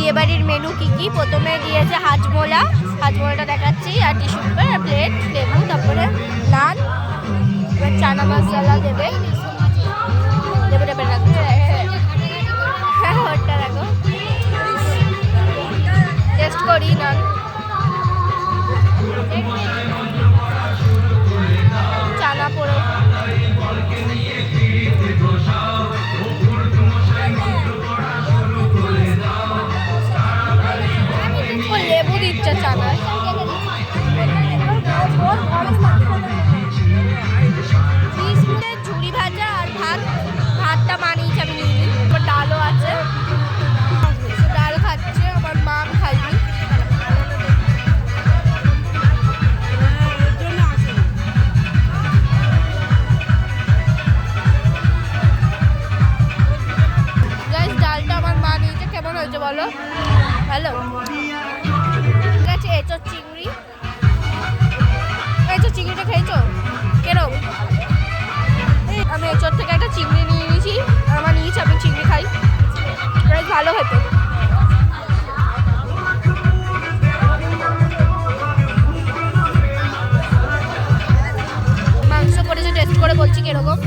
বিয়েবাড়ির মেনু কি কি। প্রথমে দিয়েছে হাজমোলাটা দেখাচ্ছি, আর টিস্যু পেপার, প্লেট, লেবু, তারপরে নান, এবার চানা মশলা দেবে। রাখো, হ্যাঁ ওটা রাখো, টেস্ট করি নান। চানা পড়ে লেবু দিচ্ছে চানায়। ঝুড়ি ভাজা আর ভাতটা বানিয়েছি আমি নিয়ে নিই। এবার ডালও আছে, ডাল খাচ্ছে আমার মা, খাইনি। ডালটা আমার মা নিয়েছে, কেমন হয়েছে বলো? হ্যালো, ঠিক আছে। এঁচোর চিংড়ি, এঁচোর চিংড়িটা খেয়েছো? কেরম? আমি এঁচোর থেকে একটা চিংড়ি নিয়ে নিয়েছি, আমার নিয়েছি, আমি চিংড়ি খাই, বেশ ভালো খেতে। মাংস করেছে, টেস্ট করে বলছি কিরকম।